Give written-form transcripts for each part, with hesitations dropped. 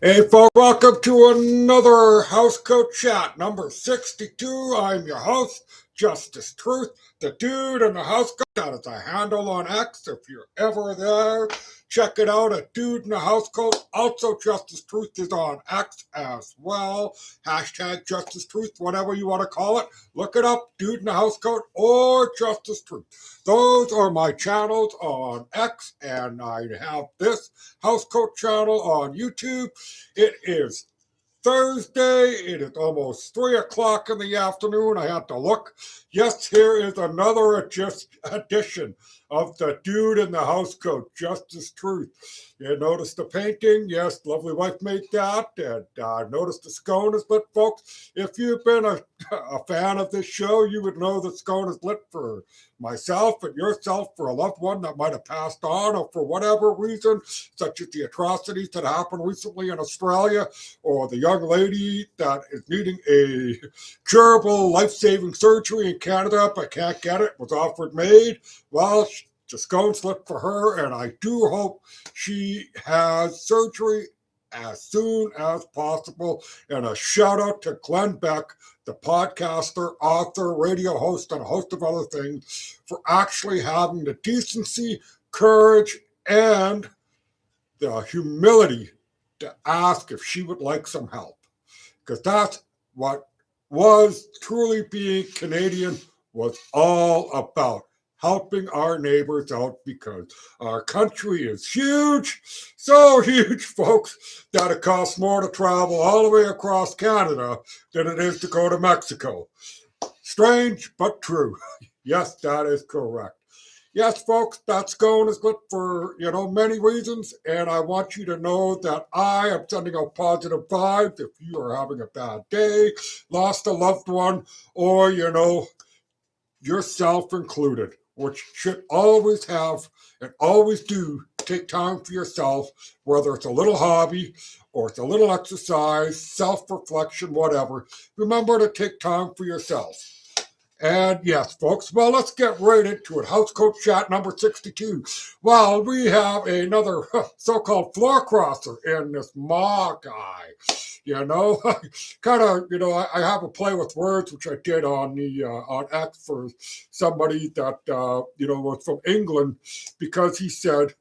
Hey, folks, welcome to another House Coat Chat, number 62. I'm your host, Justice Truth, the dude in the House Coat. That is a handle on X. If you're ever there, check it out at Dude in the House Coat. Also, Justice Truth is on X as well. Hashtag Justice Truth, whatever you want to call it. Look it up, Dude in the House Coat or Justice Truth. Those are my channels on X, and I have this House Coat channel on YouTube. It is Thursday. It is almost 3 o'clock in the afternoon. I had to look. Yes, here is another edition of the Dude in the House Coat, Justice Truth. You notice the painting? Yes, lovely wife made that. And notice the scone is lit, folks. If you've been a fan of this show, you would know the scone is lit for myself and yourself, for a loved one that might have passed on, or for whatever reason, such as the atrocities that happened recently in Australia, or the young lady that is needing a curable, life-saving surgery in Canada but can't get it, was offered made. Well, the scone's lit for her, and I do hope she has surgery as soon as possible. And a shout out to Glenn Beck, the podcaster, author, radio host, and a host of other things, for actually having the decency, courage, and the humility to ask if she would like some help. Because that's what was truly being Canadian was all about. Helping our neighbors out, because our country is huge, so huge, folks, that it costs more to travel all the way across Canada than it is to go to Mexico. Strange, but true. Yes, that is correct. Yes, folks, that scone is lit for, many reasons, and I want you to know that I am sending out positive vibes if you are having a bad day, lost a loved one, or, yourself included, which should always have and always do take time for yourself, whether it's a little hobby or it's a little exercise, self-reflection, whatever. Remember to take time for yourself. And yes, folks, well, let's get right into it. House Coat Chat number 62. Well, we have another so-called floor crosser in this Ma guy. Kind of, I have a play with words, which I did on X for somebody that, was from England, because he said,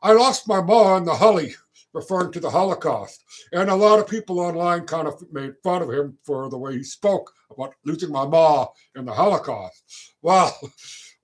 I lost my ma in the Hully, referring to the Holocaust. And a lot of people online kind of made fun of him for the way he spoke about losing my ma in the Holocaust. Well,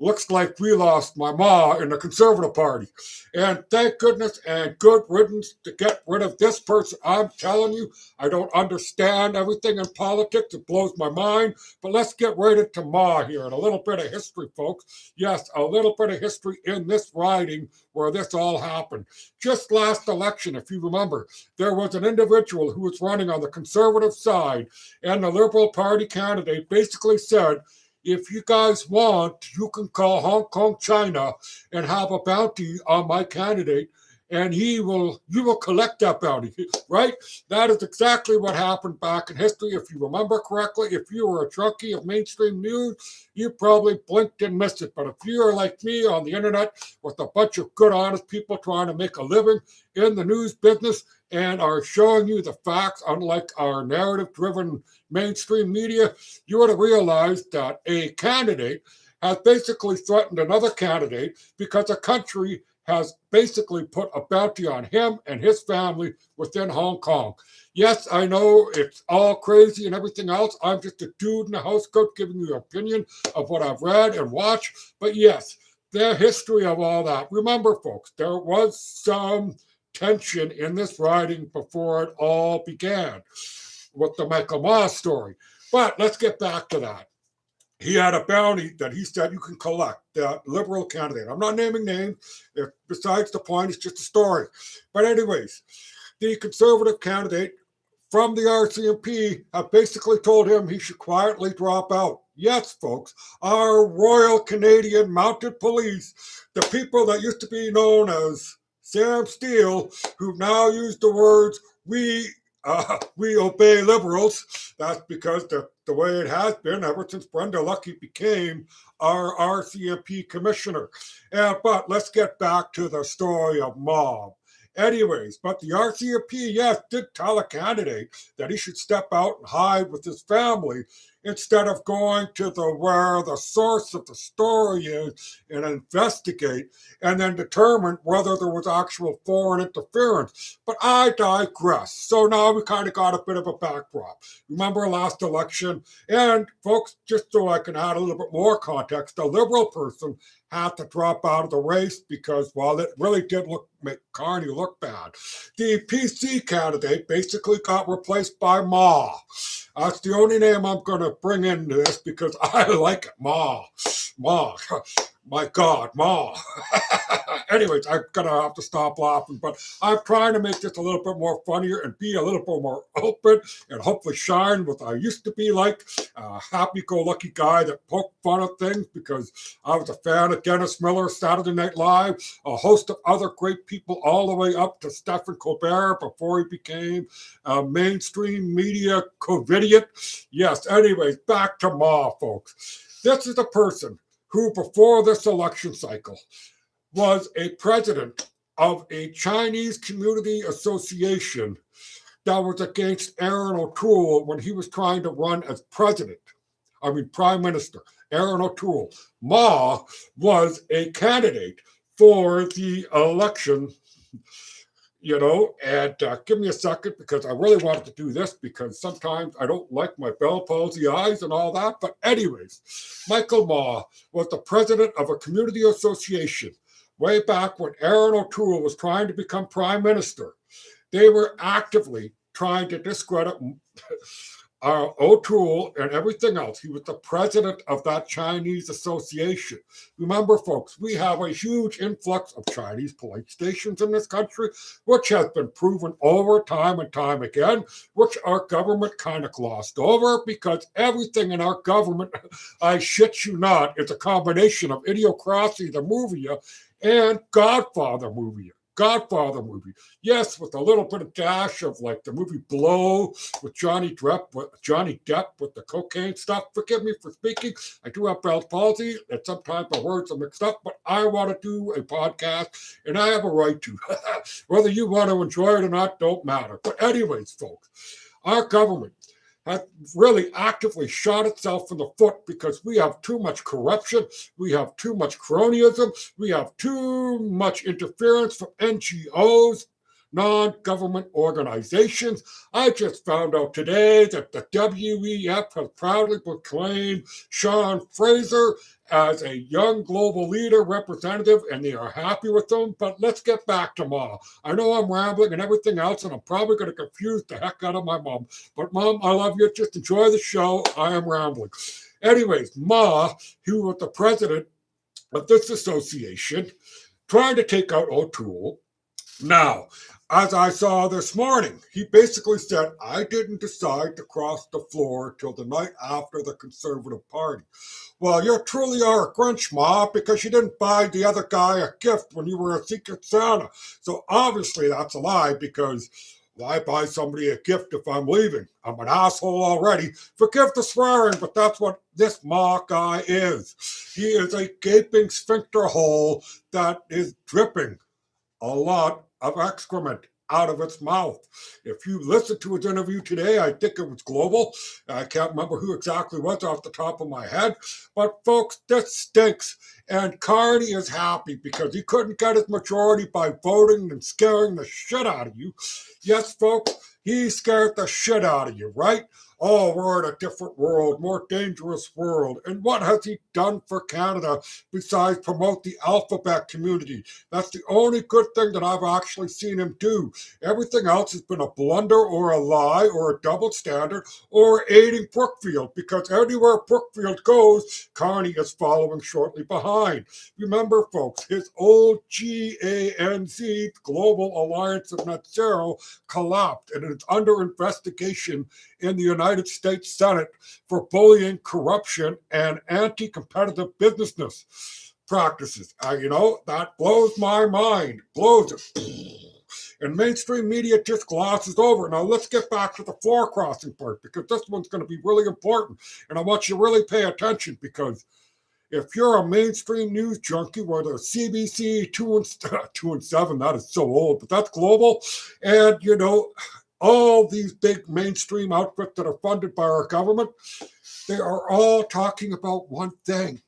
looks like we lost my ma in the Conservative Party. And thank goodness and good riddance to get rid of this person. I'm telling you, I don't understand everything in politics. It blows my mind. But let's get right into Ma here and a little bit of history, folks. Yes, a little bit of history in this riding where this all happened. Just last election, if you remember, there was an individual who was running on the Conservative side, and the Liberal Party candidate basically said, if you guys want, you can call Hong Kong China and have a bounty on my candidate, and you will collect that bounty, right? That is exactly what happened back in history. If you remember correctly, if you were a junkie of mainstream news, you probably blinked and missed it. But if you are like me on the internet with a bunch of good, honest people trying to make a living in the news business and are showing you the facts, unlike our narrative-driven mainstream media, you would have realized that a candidate has basically threatened another candidate because a country has basically put a bounty on him and his family within Hong Kong. Yes, I know it's all crazy and everything else. I'm just a dude in a house coat giving you an opinion of what I've read and watched. But yes, the history of all that. Remember, folks, there was some tension in this riding before it all began with the Michael Moss story. But let's get back to that. He had a bounty that he said you can collect, that Liberal candidate. I'm not naming names. Besides the point, it's just a story. But anyways, the Conservative candidate from the RCMP have basically told him he should quietly drop out. Yes, folks, our Royal Canadian Mounted Police, the people that used to be known as Sam Steele, who now use the words we obey liberals. That's because the way it has been ever since Brenda Lucky became our RCMP commissioner. But let's get back to the story of Mob. Anyways, but the RCMP, yes, did tell a candidate that he should step out and hide with his family instead of going to the where the source of the story is and investigate and then determine whether there was actual foreign interference. But I digress. So now we kind of got a bit of a backdrop. Remember last election? And folks, just so I can add a little bit more context, a liberal person had to drop out of the race because, while it really did make Carney look bad, the PC candidate basically got replaced by Ma. That's the only name I'm going to bring into this because I like it. Ma. Ma. My God, Ma. Anyways, I'm going to have to stop laughing, but I'm trying to make this a little bit more funnier and be a little bit more open and hopefully shine what I used to be like, a happy-go-lucky guy that poked fun at things because I was a fan of Dennis Miller, Saturday Night Live, a host of other great people all the way up to Stephen Colbert before he became a mainstream media covidiot. Yes, anyways, back to Ma, folks. This is a person who, before this election cycle, was a president of a Chinese community association that was against Aaron O'Toole when he was trying to run as prime minister. Aaron O'Toole. Ma was a candidate for the election, and give me a second because I really wanted to do this because sometimes I don't like my Bell palsy eyes and all that. But anyways, Michael Ma was the president of a community association way back when Aaron O'Toole was trying to become prime minister. They were actively trying to discredit O'Toole and everything else. He was the president of that Chinese association. Remember, folks, we have a huge influx of Chinese police stations in this country, which has been proven over time and time again, which our government kind of glossed over because everything in our government, I shit you not, is a combination of Idiocracy, the movie, and Godfather movie. Yes, with a little bit of dash of like the movie Blow with Johnny Depp with the cocaine stuff. Forgive me for speaking. I do have Bell's palsy, and sometimes my words are mixed up, but I want to do a podcast, and I have a right to. Whether you want to enjoy it or not, don't matter. But anyways, folks, our government has really actively shot itself in the foot because we have too much corruption, we have too much cronyism, we have too much interference from NGOs, non-government organizations. I just found out today that the WEF has proudly proclaimed Sean Fraser as a young global leader representative, and they are happy with him. But let's get back to Ma. I know I'm rambling and everything else, and I'm probably going to confuse the heck out of my mom. But Mom, I love you. Just enjoy the show. I am rambling. Anyways, Ma, who was the president of this association, trying to take out O'Toole. Now, as I saw this morning, he basically said, I didn't decide to cross the floor till the night after the Conservative Party. Well, you truly are a Grinch, Ma, because you didn't buy the other guy a gift when you were a Secret Santa. So obviously that's a lie because why buy somebody a gift if I'm leaving? I'm an asshole already. Forgive the swearing, but that's what this Ma guy is. He is a gaping sphincter hole that is dripping a lot of excrement out of its mouth. If you listen to his interview today, I think it was Global. I can't remember who exactly was off the top of my head. But folks, this stinks. And Carney is happy because he couldn't get his majority by voting and scaring the shit out of you. Yes, folks, he scared the shit out of you, right? Oh, we're in a different world, more dangerous world. And what has he done for Canada besides promote the alphabet community? That's the only good thing that I've actually seen him do. Everything else has been a blunder or a lie or a double standard or aiding Brookfield, because everywhere Brookfield goes, Carney is following shortly behind. Remember, folks, his old GANZ, Global Alliance of Net Zero, collapsed and it's under investigation in the United States Senate for bullying, corruption, and anti-competitive business practices. That blows my mind. Blows it. And mainstream media just glosses over. Now let's get back to the floor crossing part because this one's going to be really important. And I want you to really pay attention because If you're a mainstream news junkie, whether CBC 2 and 7, that is so old, but that's global, and all these big mainstream outfits that are funded by our government, they are all talking about one thing.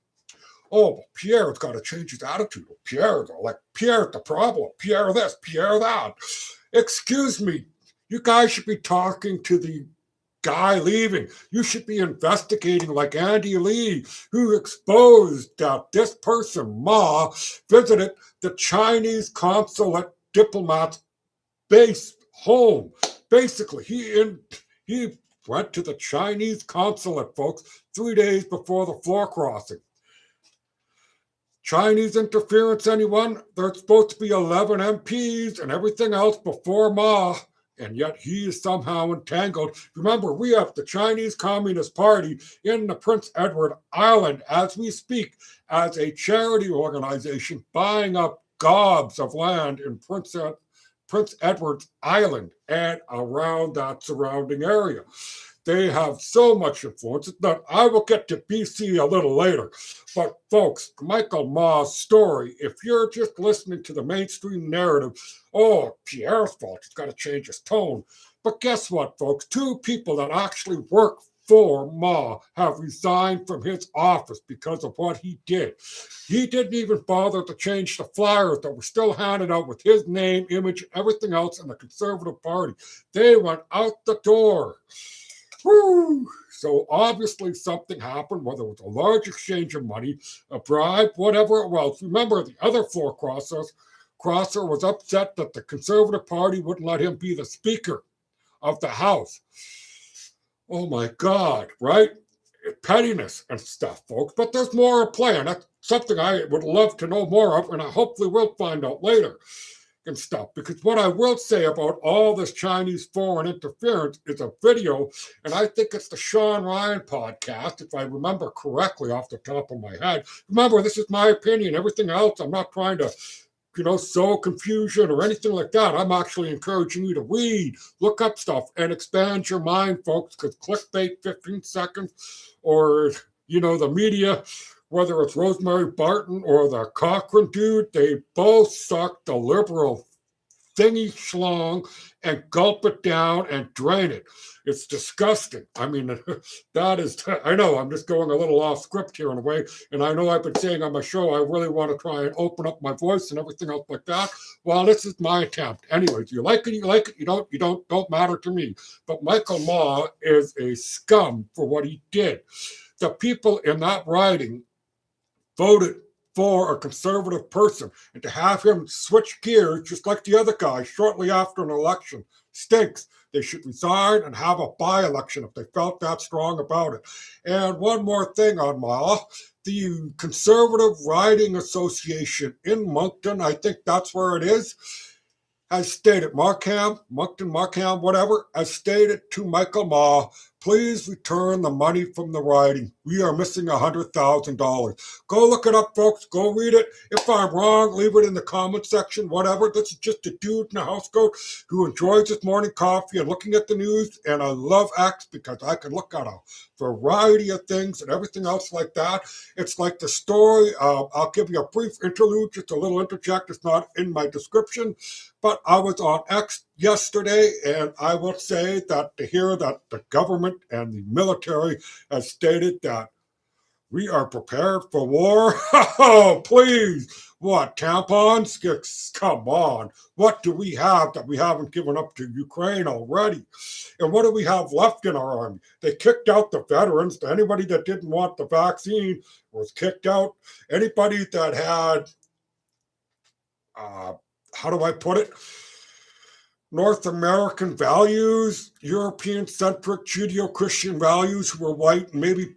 Oh, Pierre's got to change his attitude. Pierre's the problem. Pierre this, Pierre that. Excuse me. You guys should be talking to the guy leaving. You should be investigating like Andy Lee, who exposed that this person, Ma, visited the Chinese consulate diplomat's base home. Basically, he went to the Chinese consulate, folks, 3 days before the floor crossing. Chinese interference, anyone? There's supposed to be 11 MPs and everything else before Ma, and yet he is somehow entangled. Remember, we have the Chinese Communist Party in the Prince Edward Island as we speak, as a charity organization buying up gobs of land in Prince Edward Island and around that surrounding area. They have so much influence that I will get to BC a little later. But folks, Michael Ma's story, if you're just listening to the mainstream narrative, oh, Pierre's fault, he's got to change his tone. But guess what, folks? 2 people that actually work for Ma have resigned from his office because of what he did. He didn't even bother to change the flyers that were still handed out with his name, image, everything else in the Conservative Party. They went out the door. Woo! So obviously something happened, whether it was a large exchange of money, a bribe, whatever it was. Remember, the other floor crosser was upset that the Conservative Party wouldn't let him be the Speaker of the House. Oh my God, right? Pettiness and stuff, folks. But there's more at play, and that's something I would love to know more of, and I hopefully will find out later. And stuff, because what I will say about all this Chinese foreign interference is a video, and I think it's the Sean Ryan podcast, if I remember correctly off the top of my head. Remember, this is my opinion. Everything else, I'm not trying to, sow confusion or anything like that. I'm actually encouraging you to read, look up stuff, and expand your mind, folks, because clickbait 15 seconds or, the media, whether it's Rosemary Barton or the Cochrane dude, they both suck the liberal thingy schlong and gulp it down and drain it. It's disgusting. I mean, that is, I know I'm just going a little off script here in a way, and I know I've been saying on my show I really want to try and open up my voice and everything else like that. Well, this is my attempt. Anyways, you like it, you don't matter to me. But Michael Ma is a scum for what he did. The people in that riding voted for a conservative person, and to have him switch gears just like the other guy shortly after an election stinks. They should resign and have a by-election if they felt that strong about it. And one more thing on Ma, the Conservative Riding Association in Moncton, I think that's where it is, has stated, Moncton, whatever, has stated to Michael Ma, please return the money from the riding. We are missing $100,000. Go look it up, folks. Go read it. If I'm wrong, leave it in the comment section, whatever. This is just a dude in a housecoat who enjoys his morning coffee and looking at the news. And I love X because I can look at a variety of things and everything else like that. It's like the story. I'll give you a brief interlude, just a little interject. It's not in my description. But I was on X yesterday, and I will say that to hear that the government and the military has stated that we are prepared for war. Oh, please. What, tampons? Come on. What do we have that we haven't given up to Ukraine already? And what do we have left in our army? They kicked out the veterans. Anybody that didn't want the vaccine was kicked out. Anybody that had, how do I put it? North American values, European-centric Judeo-Christian values, who were white, and maybe,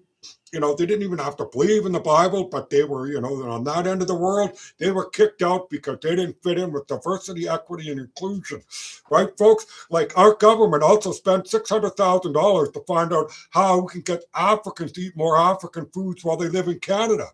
they didn't even have to believe in the Bible, but they were, on that end of the world, they were kicked out because they didn't fit in with diversity, equity, and inclusion. Right, folks? Like, our government also spent $600,000 to find out how we can get Africans to eat more African foods while they live in Canada.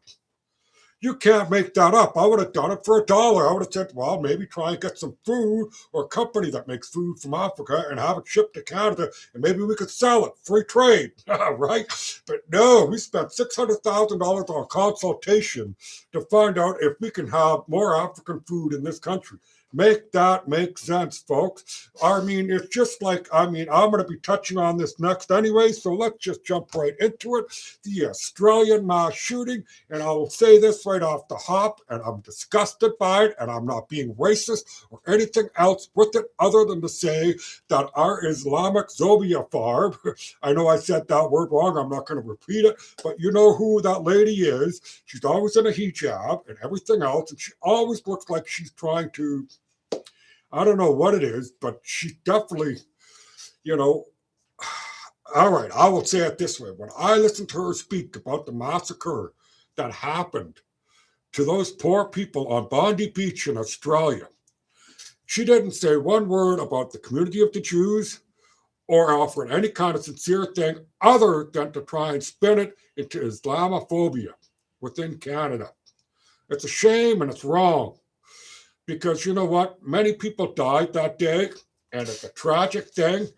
You can't make that up. I would have done it for $1. I would have said, well, maybe try and get some food or a company that makes food from Africa and have it shipped to Canada, and maybe we could sell it. Free trade, right? But no, we spent $600,000 on consultation to find out if we can have more African food in this country. Make that make sense, folks. I mean, it's just like, I'm going to be touching on this next anyway, so let's just jump right into it. The Australian mass shooting, and I will say this right off the hop, and I'm disgusted by it, and I'm not being racist or anything else with it other than to say that our Islamic Zobia Farb, I know I said that word wrong, I'm not going to repeat it, but you know who that lady is. She's always in a hijab and everything else, and she always looks like she's trying to, I don't know what it is, but she definitely, you know, all right, I will say it this way. When I listened to her speak about the massacre that happened to those poor people on Bondi Beach in Australia, she didn't say one word about the community of the Jews or offer any kind of sincere thing other than to try and spin it into Islamophobia within Canada. It's a shame and it's wrong. Because you know what? Many people died that day, and it's a tragic thing.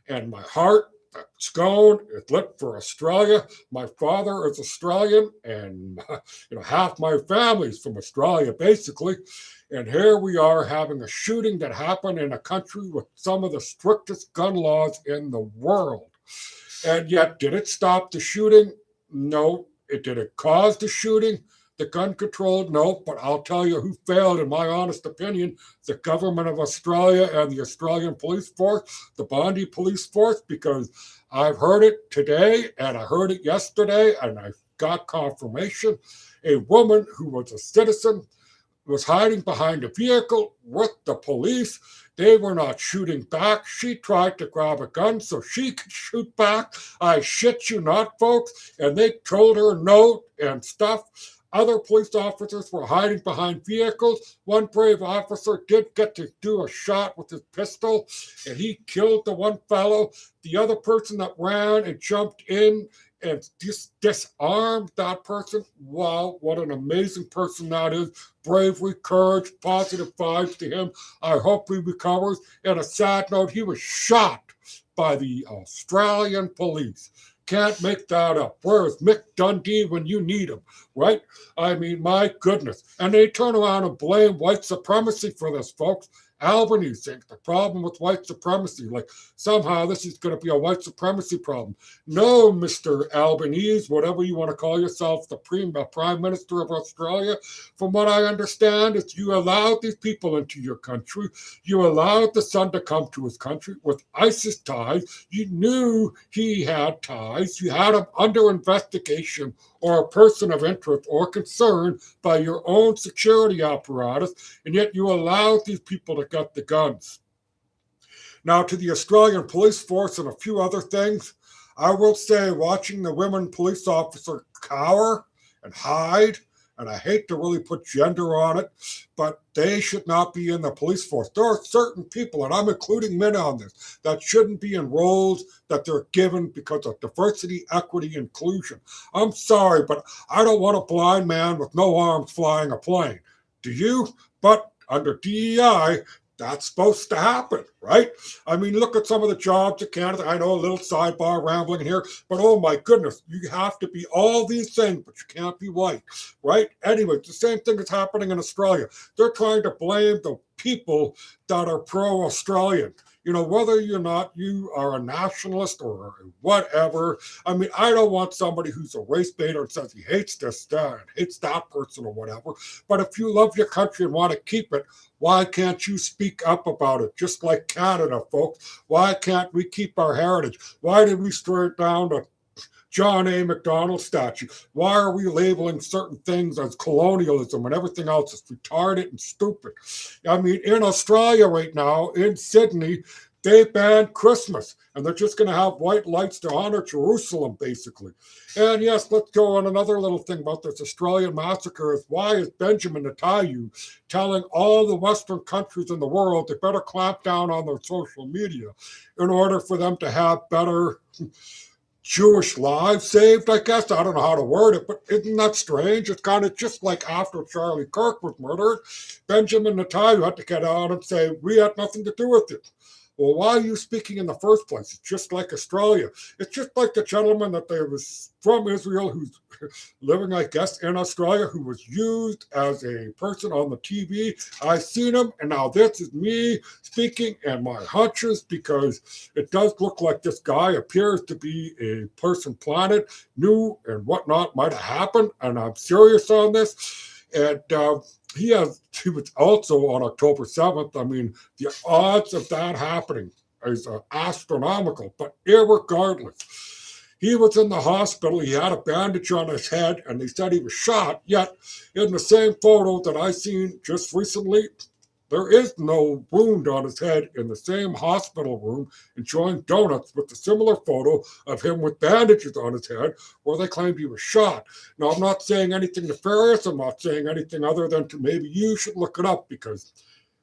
And my heart, that scone, is lit for Australia. My father is Australian, and half my family's from Australia, basically. And here we are having a shooting that happened in a country with some of the strictest gun laws in the world. And yet, did it stop the shooting? No. Did it cause the shooting? The gun control, no, but I'll tell you who failed, in my honest opinion, the government of Australia and the Australian police force, the Bondi police force, because I've heard it today and I heard it yesterday and I got confirmation. A woman who was a citizen was hiding behind a vehicle with the police. They were not shooting back. She tried to grab a gun so she could shoot back. I shit you not, folks. And they told her no and stuff. Other police officers were hiding behind vehicles. One brave officer did get to do a shot with his pistol, and he killed the one fellow. The other person that ran and jumped in and disarmed that person. Wow, what an amazing person that is. Bravery, courage, positive vibes to him. I hope he recovers. And a sad note, he was shot by the Australian police. Can't make that up. Where's Mick Dundee when you need him, right? I mean, my goodness. And they turn around and blame white supremacy for this, folks. Albanese thinks the problem with white supremacy, like somehow this is going to be a white supremacy problem. No, Mr. Albanese, whatever you want to call yourself, the Prime Minister of Australia, from what I understand, is you allowed these people into your country. You allowed the son to come to his country with ISIS ties. You knew he had ties. You had him under investigation or a person of interest or concern by your own security apparatus, and yet you allowed these people to get the guns. Now, to the Australian police force and a few other things, I will say watching the women police officer cower and hide, and I hate to really put gender on it, but they should not be in the police force. There are certain people, and I'm including men on this, that shouldn't be in roles that they're given because of diversity, equity, inclusion. I'm sorry, but I don't want a blind man with no arms flying a plane. Do you? But under DEI, that's supposed to happen, right? I mean, look at some of the jobs in Canada. I know a little sidebar rambling here, but oh my goodness, you have to be all these things, but you can't be white, right? Anyway, the same thing is happening in Australia. They're trying to blame the people that are pro-Australian. Whether or not you are a nationalist or whatever. I mean, I don't want somebody who's a race baiter and says he hates this, that, and hates that person or whatever. But if you love your country and want to keep it, why can't you speak up about it? Just like Canada, folks. Why can't we keep our heritage? Why did we straight down the John A. Macdonald statue? Why are we labeling certain things as colonialism and everything else is retarded and stupid? I mean, in Australia right now, in Sydney, they banned Christmas, and they're just going to have white lights to honor Jerusalem, basically. And yes, let's go on another little thing about this Australian massacre is why is Benjamin Netanyahu telling all the Western countries in the world they better clamp down on their social media in order for them to have better Jewish lives saved, I guess. I don't know how to word it, but isn't that strange? It's kind of just like after Charlie Kirk was murdered, Benjamin Netanyahu had to get out and say, we had nothing to do with it. Well, why are you speaking in the first place? It's just like Australia. It's just like the gentleman that there was from Israel who's living, I guess, in Australia, who was used as a person on the TV. I seen him, and now this is me speaking and my hunches, because it does look like this guy appears to be a person planet, new and whatnot might have happened, and I'm serious on this. And he was also on October 7th. I mean, the odds of that happening is astronomical, but irregardless, he was in the hospital. He had a bandage on his head, and they said he was shot. Yet, in the same photo that I seen just recently, there is no wound on his head in the same hospital room enjoying donuts with a similar photo of him with bandages on his head where they claimed he was shot. Now, I'm not saying anything nefarious. I'm not saying anything other than to maybe you should look it up, because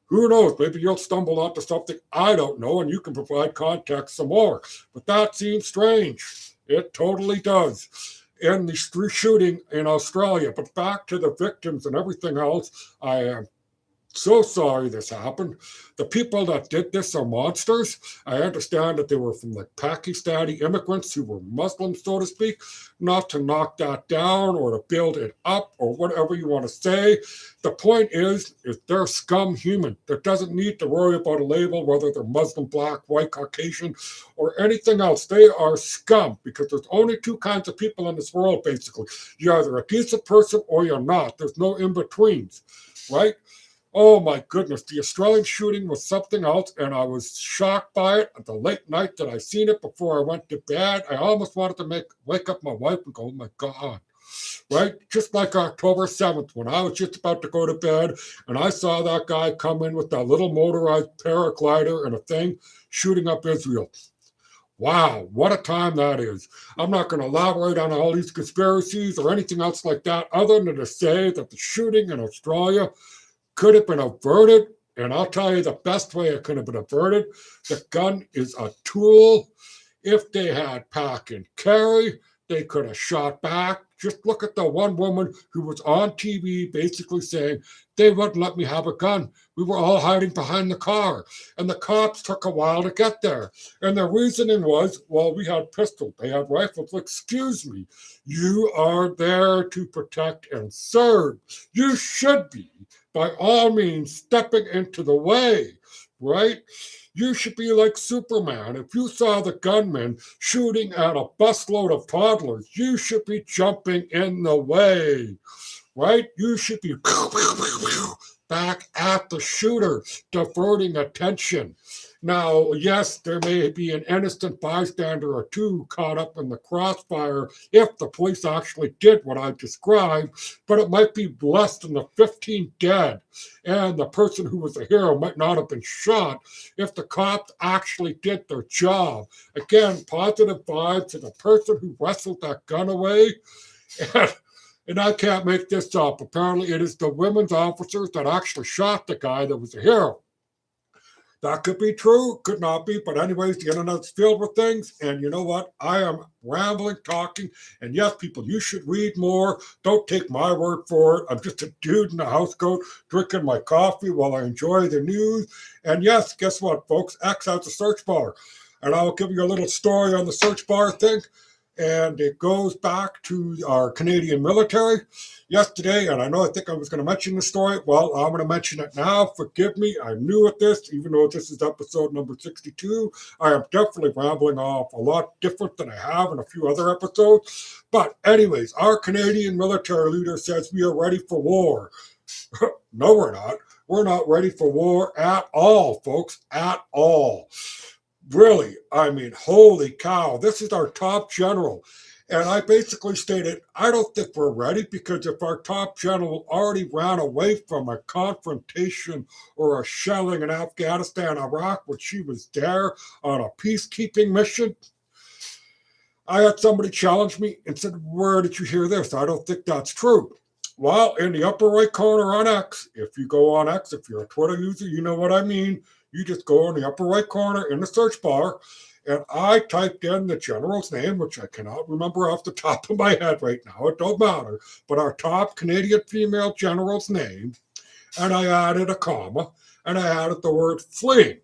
who knows? Maybe you'll stumble onto something I don't know and you can provide context some more. But that seems strange. It totally does. In the street shooting in Australia. But back to the victims and everything else, I am so sorry this happened. The people that did this are monsters. I understand that they were from like Pakistani immigrants who were Muslims, so to speak. Not to knock that down or to build it up or whatever you want to say. The point is they're scum human. That doesn't need to worry about a label, whether they're Muslim, black, white, Caucasian, or anything else. They are scum, because there's only two kinds of people in this world, basically. You're either a decent person or you're not. There's no in-betweens, right? Oh my goodness, the Australian shooting was something else, and I was shocked by it at the late night that I seen it before I went to bed. I almost wanted to wake up my wife and go, oh my God, right? Just like October 7th, when I was just about to go to bed, and I saw that guy come in with that little motorized paraglider and a thing shooting up Israel. Wow, what a time that is. I'm not going to elaborate on all these conspiracies or anything else like that, other than to say that the shooting in Australia could have been averted, and I'll tell you the best way it could have been averted. The gun is a tool. If they had pack and carry, they could have shot back. Just look at the one woman who was on TV basically saying, they wouldn't let me have a gun. We were all hiding behind the car, and the cops took a while to get there. And their reasoning was, well, we had pistols, they had rifles. Excuse me, you are there to protect and serve. You should be, by all means, stepping into the way, right? You should be like Superman. If you saw the gunman shooting at a busload of toddlers, you should be jumping in the way, right? You should be back at the shooter, diverting attention. Now, yes, there may be an innocent bystander or two caught up in the crossfire if the police actually did what I described, but it might be less than the 15 dead, and the person who was the hero might not have been shot if the cops actually did their job. Again, positive vibes to the person who wrestled that gun away. And I can't make this up. Apparently, it is the women's officers that actually shot the guy that was the hero. That could be true, could not be, but anyways, the internet's filled with things, and you know what? I am rambling, talking, and yes, people, you should read more. Don't take my word for it. I'm just a dude in a housecoat drinking my coffee while I enjoy the news. And yes, guess what, folks? X has a search bar, and I will give you a little story on the search bar thing. And it goes back to our Canadian military yesterday. And I think I was going to mention the story. Well, I'm going to mention it now. Forgive me. I'm new at this, even though this is episode number 62. I am definitely rambling off a lot different than I have in a few other episodes. But anyways, our Canadian military leader says we are ready for war. No, we're not. We're not ready for war at all, folks, at all. Really, I mean, holy cow, this is our top general. And I basically stated, I don't think we're ready, because if our top general already ran away from a confrontation or a shelling in Afghanistan, Iraq, when she was there on a peacekeeping mission, I had somebody challenge me and said, where did you hear this? I don't think that's true. Well, in the upper right corner on X, if you go on X, if you're a Twitter user, you know what I mean. You just go in the upper right corner in the search bar, and I typed in the general's name, which I cannot remember off the top of my head right now. It don't matter. But our top Canadian female general's name, and I added a comma, and I added the word fleeing.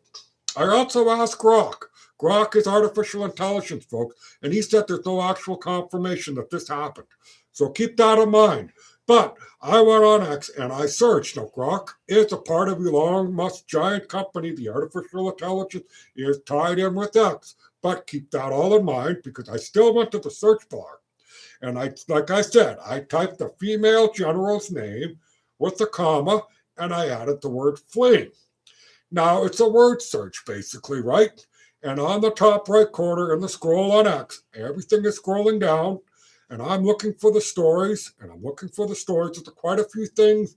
I also asked Grok. Grok is artificial intelligence, folks, and he said there's no actual confirmation that this happened. So keep that in mind. But I went on X and I searched. Now, Grok is a part of Elon Musk's giant company. The artificial intelligence is tied in with X. But keep that all in mind because I still went to the search bar. And like I said, I typed the female general's name with the comma and I added the word fleeing. Now, it's a word search, basically, right? And on the top right corner in the scroll on X, everything is scrolling down, and I'm looking for the stories, and I'm looking for the stories. There's quite a few things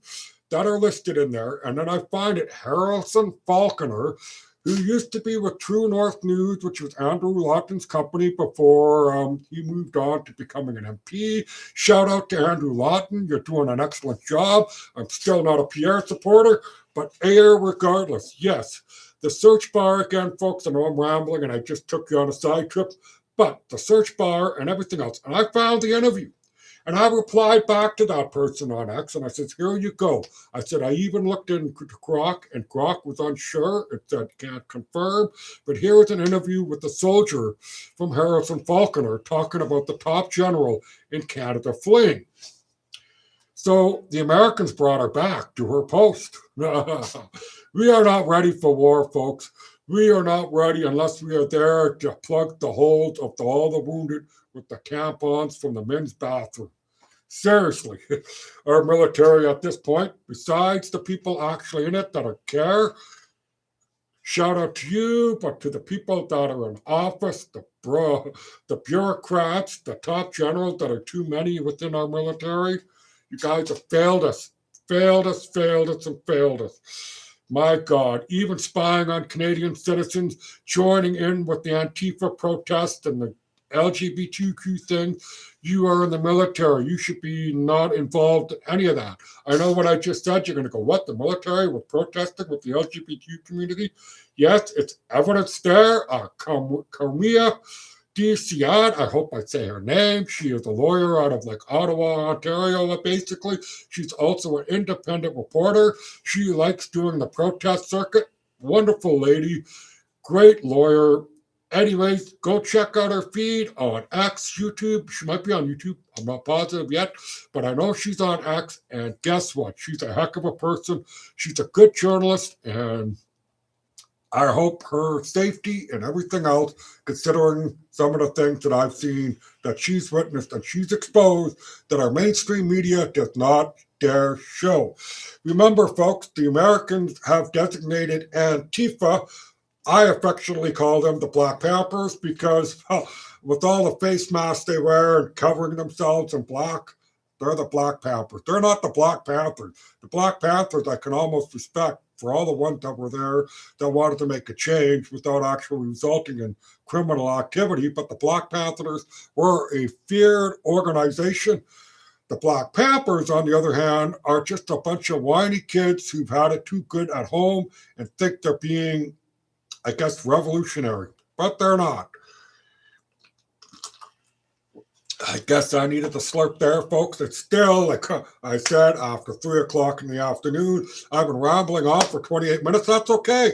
that are listed in there, and then I find it Harrison Falconer, who used to be with True North News, which was Andrew Lawton's company before he moved on to becoming an MP. Shout out to Andrew Lawton. You're doing an excellent job. I'm still not a Pierre supporter, but regardless, yes. The search bar again, folks, I know I'm rambling and I just took you on a side trip, but the search bar and everything else. And I found the interview. And I replied back to that person on X and I said, here you go. I said, I even looked into Grok and Grok was unsure. It said, can't confirm. But here is an interview with the soldier from Harrison Falconer talking about the top general in Canada fleeing. So the Americans brought her back to her post. We are not ready for war, folks. We are not ready unless we are there to plug the holes of all the wounded with the tampons from the men's bathroom. Seriously, our military at this point, besides the people actually in it that are care, shout out to you, but to the people that are in office, the bureaucrats, the top generals that are too many within our military, you guys have failed us, and failed us. My God, even spying on Canadian citizens, joining in with the Antifa protest and the LGBTQ thing. You are in the military. You should be not involved in any of that. I know what I just said. You're going to go, what? The military were protesting with the LGBT community? Yes, it's evidence there. Carmia DCN, I hope I say her name. She is a lawyer out of Ottawa, Ontario, basically. She's also an independent reporter. She likes doing the protest circuit. Wonderful lady, great lawyer. Anyways, go check out her feed on X, YouTube. She might be on YouTube. I'm not positive yet, but I know she's on X. And guess what? She's a heck of a person. She's a good journalist, and I hope her safety and everything else, considering some of the things that I've seen that she's witnessed and she's exposed, that our mainstream media does not dare show. Remember, folks, the Americans have designated Antifa. I affectionately call them the Black Panthers because with all the face masks they wear and covering themselves in black, they're the Black Panthers. They're not the Black Panthers. The Black Panthers I can almost respect for all the ones that were there that wanted to make a change without actually resulting in criminal activity. But the Black Panthers were a feared organization. The Black Panthers, on the other hand, are just a bunch of whiny kids who've had it too good at home and think they're being, I guess, revolutionary, but they're not. I guess I needed to slurp there, folks. It's still, like I said, after 3 o'clock in the afternoon. I've been rambling on for 28 minutes. That's okay.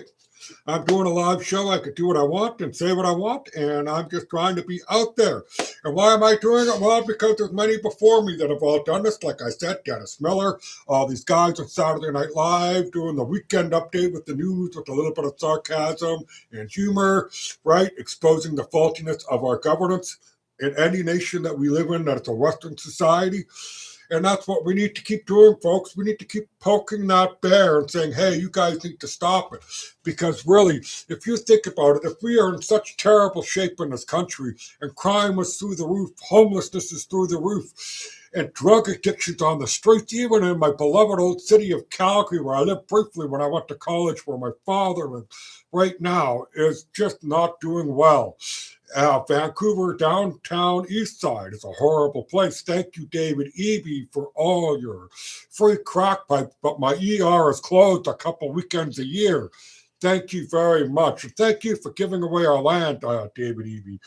I'm doing a live show. I could do what I want and say what I want, and I'm just trying to be out there. And why am I doing it? Well, because there's many before me that have all done this. Like I said, Dennis Miller, all these guys on Saturday Night Live doing the weekend update with the news with a little bit of sarcasm and humor, right? Exposing the faultiness of our governance in any nation that we live in, that it's a Western society. And that's what we need to keep doing, folks. We need to keep poking that bear and saying, hey, you guys need to stop it. Because really, if you think about it, if we are in such terrible shape in this country and crime is through the roof, homelessness is through the roof, and drug addiction's on the streets, even in my beloved old city of Calgary, where I lived briefly when I went to college, where my father lived, right now is just not doing well. Vancouver downtown east side is a horrible place. Thank you, David Eby, for all your free crack pipe, but my ER is closed a couple weekends a year. Thank you very much. And thank you for giving away our land, David Eby.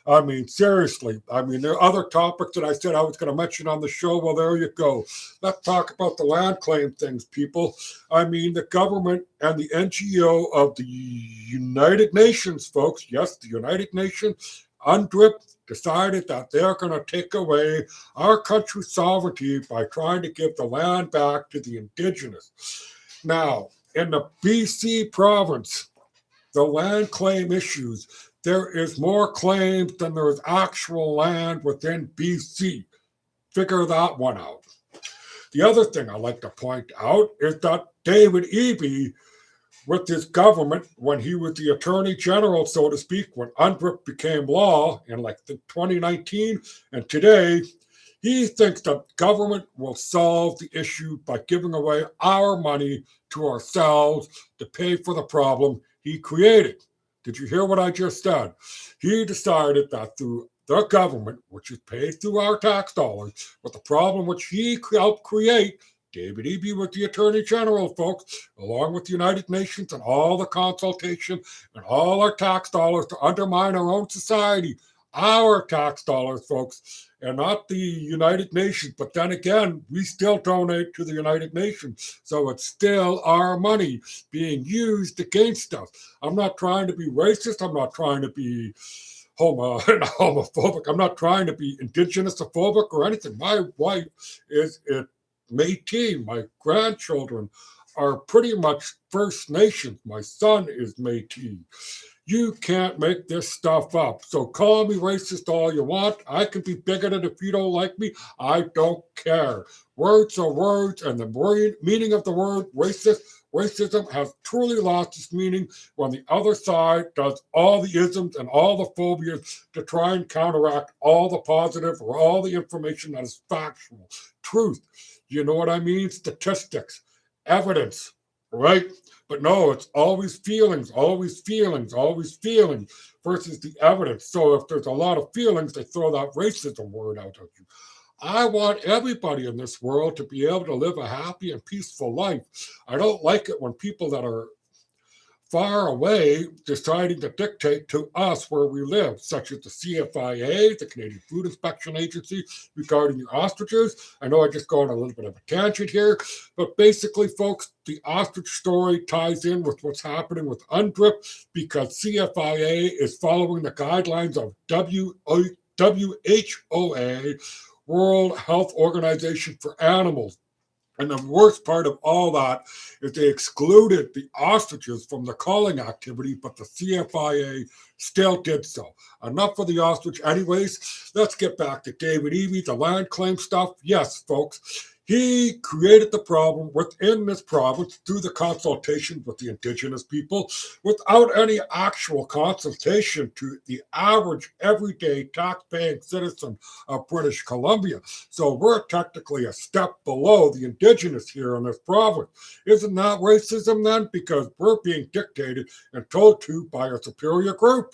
I mean, seriously. I mean, there are other topics that I said I was going to mention on the show. Well, there you go. Let's talk about the land claim things, people. I mean, the government and the NGO of the United Nations, folks, yes, the United Nations, UNDRIP, decided that they're going to take away our country's sovereignty by trying to give the land back to the indigenous. Now, in the BC province, the land claim issues, there is more claims than there is actual land within BC. Figure that one out. The other thing I like to point out is that David Eby, with his government, when he was the Attorney General, so to speak, when UNDRIP became law in like 2019 and today, he thinks that government will solve the issue by giving away our money to ourselves to pay for the problem he created. Did you hear what I just said? He decided that through the government, which is paid through our tax dollars, with the problem which he helped create, David Eby was the Attorney General, folks, along with the United Nations and all the consultation and all our tax dollars to undermine our own society. Our tax dollars, folks, and not the United Nations. But then again, we still donate to the United Nations. So it's still our money being used against us. I'm not trying to be racist. I'm not trying to be homophobic. I'm not trying to be indigenous-ophobic or anything. My wife is Métis. My grandchildren are pretty much First Nations. My son is Métis. You can't make this stuff up. So call me racist all you want. I can be bigoted if you don't like me. I don't care. Words are words, and the meaning of the word racism has truly lost its meaning when the other side does all the isms and all the phobias to try and counteract all the positive or all the information that is factual, truth. You know what I mean? Statistics, evidence, right? But no, it's always feelings versus the evidence. So if there's a lot of feelings, they throw that racism word out at you. I want everybody in this world to be able to live a happy and peaceful life. I don't like it when people that are far away deciding to dictate to us where we live, such as the CFIA, the Canadian Food Inspection Agency, regarding the ostriches. I know I just go on a little bit of a tangent here, but basically, folks, the ostrich story ties in with what's happening with UNDRIP because CFIA is following the guidelines of WHOA, World Health Organization for Animals. And the worst part of all that is they excluded the ostriches from the culling activity, but the CFIA still did so. Enough for the ostrich. Anyways, let's get back to David Eby, the land claim stuff. Yes, folks, he created the problem within this province through the consultation with the indigenous people without any actual consultation to the average everyday tax-paying citizen of British Columbia. So we're technically a step below the indigenous here in this province. Isn't that racism then? Because we're being dictated and told to by a superior group.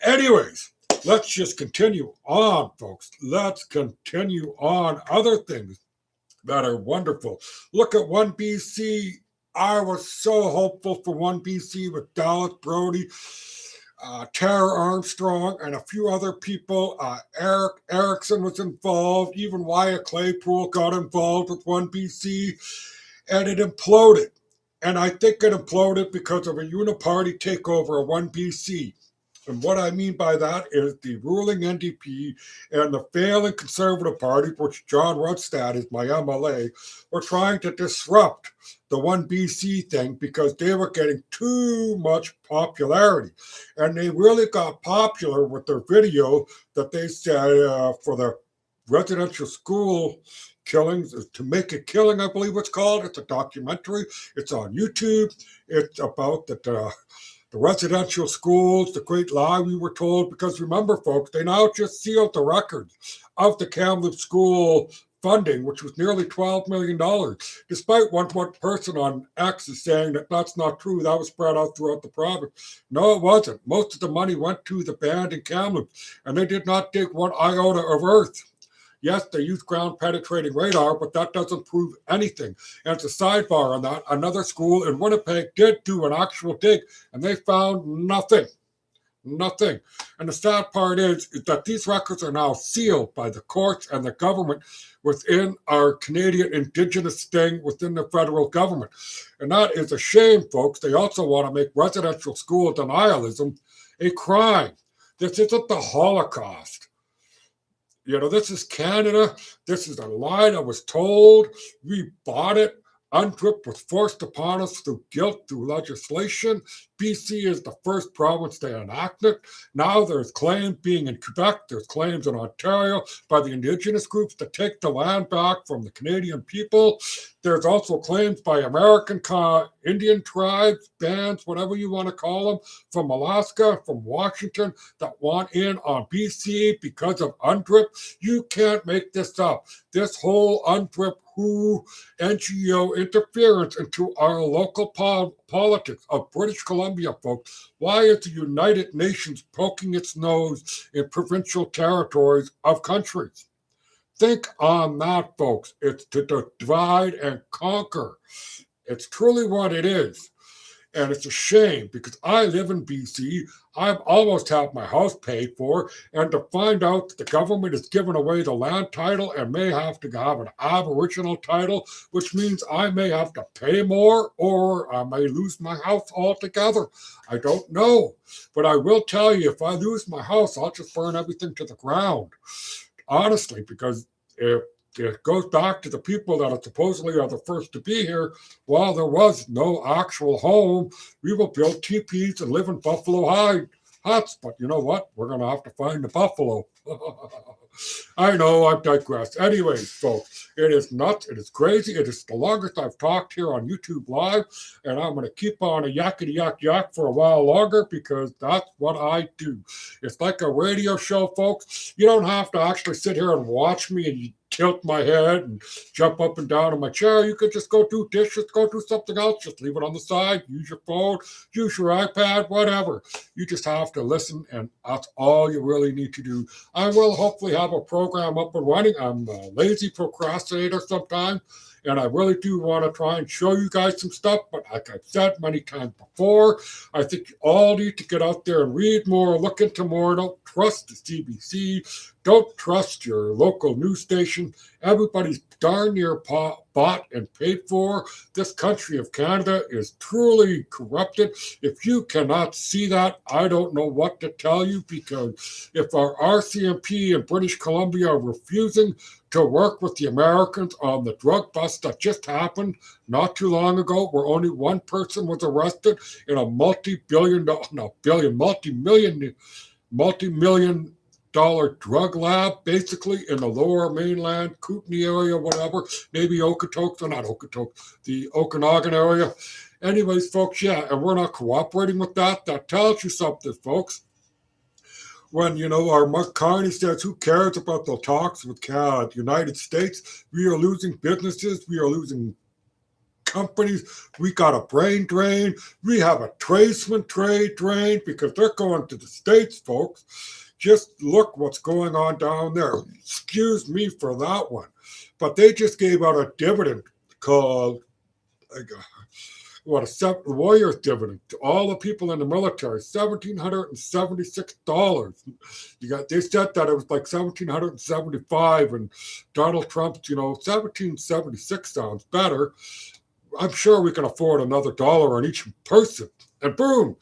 Anyways, let's just continue on, folks. Let's continue on. Other things that are wonderful. Look at oneBC. I was so hopeful for oneBC with Dallas Brody, Tara Armstrong, and a few other people. Eric Erickson was involved. Even Wyatt Claypool got involved with oneBC, and it imploded. And I think it imploded because of a uniparty takeover of oneBC. And what I mean by that is the ruling NDP and the failing Conservative Party, which John Rudstad is my MLA, were trying to disrupt the oneBC thing because they were getting too much popularity. And they really got popular with their video that they said for the residential school killings, to make a killing, I believe it's called. It's a documentary. It's on YouTube. It's about the residential schools, the great lie we were told, because remember, folks, they now just sealed the records of the Kamloops school funding, which was nearly $12 million, despite one person on X is saying that that's not true. That was spread out throughout the province. No, it wasn't. Most of the money went to the band in Kamloops, and they did not dig one iota of earth Yes, they use ground penetrating radar, but that doesn't prove anything. And it's a sidebar on that. Another school in Winnipeg did do an actual dig, and they found nothing. Nothing. And the sad part is that these records are now sealed by the courts and the government within our Canadian Indigenous thing within the federal government. And that is a shame, folks. They also want to make residential school denialism a crime. This isn't the Holocaust. This is Canada. This is a lie that was told. We bought it. UNDRIP was forced upon us through guilt, through legislation. BC is the first province to enact it. Now there's claims being in Quebec, there's claims in Ontario by the Indigenous groups to take the land back from the Canadian people. There's also claims by American Indian tribes, bands, whatever you want to call them, from Alaska, from Washington, that want in on BC because of UNDRIP. You can't make this up. This whole UNDRIP NGO interference into our local politics of British Columbia, folks. Why is the United Nations poking its nose in provincial territories of countries? Think on that, folks. It's to divide and conquer. It's truly what it is. And it's a shame because I live in BC. I've almost had my house paid for. And to find out that the government is giving away the land title and may have to have an Aboriginal title, which means I may have to pay more or I may lose my house altogether. I don't know. But I will tell you, if I lose my house, I'll just burn everything to the ground. Honestly, because if it goes back to the people that supposedly are the first to be here. While there was no actual home, we will build teepees and live in buffalo hide huts. But you know what? We're going to have to find the buffalo. I know, I've digressed. Anyways, folks, it is nuts. It is crazy. It is the longest I've talked here on YouTube Live, and I'm going to keep on a yakety yak yak for a while longer because that's what I do. It's like a radio show, folks. You don't have to actually sit here and watch me and tilt my head and jump up and down in my chair. You could just go do dishes, go do something else, just leave it on the side, use your phone, use your iPad, whatever. You just have to listen, and that's all you really need to do. I will hopefully have a program up and running. I'm a lazy procrastinator sometimes, and I really do want to try and show you guys some stuff. But like I've said many times before, I think you all need to get out there and read more, look into more. Don't trust the CBC. Don't trust your local news station. Everybody's darn near bought and paid for. This country of Canada is truly corrupted. If you cannot see that, I don't know what to tell you, because if our RCMP in British Columbia are refusing to work with the Americans on the drug bust that just happened not too long ago, where only one person was arrested in a multi-million dollar drug lab, basically in the lower mainland, Kootenay area, whatever, maybe Okotoks, or not Okotoks, the Okanagan area. Anyways, folks, yeah, and we're not cooperating with that. That tells you something, folks. When, our Mark Carney says, who cares about the talks with the United States? We are losing businesses. We are losing companies. We got a brain drain. We have a tradesman trade drain because they're going to the States, folks. Just look what's going on down there. Excuse me for that one. But they just gave out a dividend called, a Warriors dividend to all the people in the military, $1,776. They said that it was like $1,775, and Donald Trump's, 1776 sounds better. I'm sure we can afford another dollar on each person. And boom,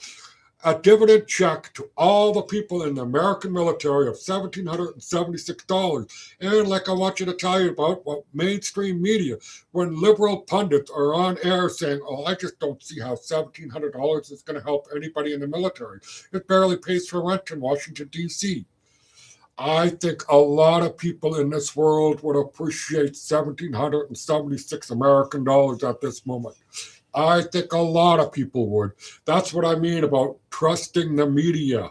a dividend check to all the people in the American military of $1,776. And like I want you to tell you about what mainstream media, when liberal pundits are on air saying, oh, I just don't see how $1,700 is going to help anybody in the military. It barely pays for rent in Washington, D.C. I think a lot of people in this world would appreciate 1,776 American dollars at this moment. I think a lot of people would. That's what I mean about trusting the media.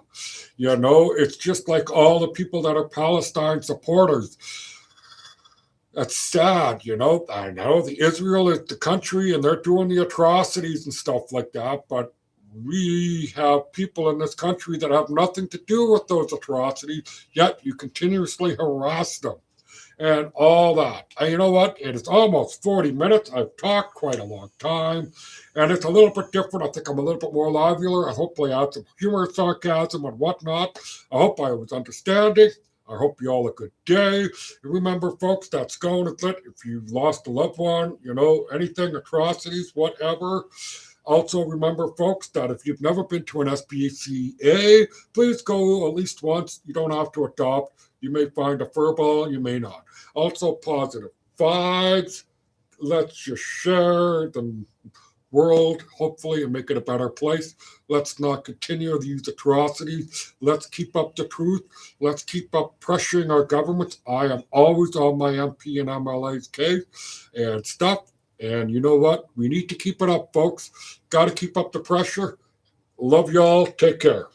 It's just like all the people that are Palestine supporters. That's sad, I know the Israel is the country and they're doing the atrocities and stuff like that, but we have people in this country that have nothing to do with those atrocities, yet you continuously harass them. and all that. And you know what? It is almost 40 minutes. I've talked quite a long time, and it's a little bit different. I think I'm a little bit more livelier. I hopefully I had some humor, sarcasm, and whatnot. I hope I was understanding. I hope you all a good day. And remember, folks, that's going is it. If you lost a loved one, anything, atrocities, whatever. Also, remember, folks, that if you've never been to an SPCA, please go at least once. You don't have to adopt. You may find a furball, you may not. Also, positive vibes. Let's just share the world, hopefully, and make it a better place. Let's not continue these atrocities. Let's keep up the truth. Let's keep up pressuring our governments. I am always on my MP and MLA's case and stuff. And you know what? We need to keep it up, folks. Got to keep up the pressure. Love y'all. Take care.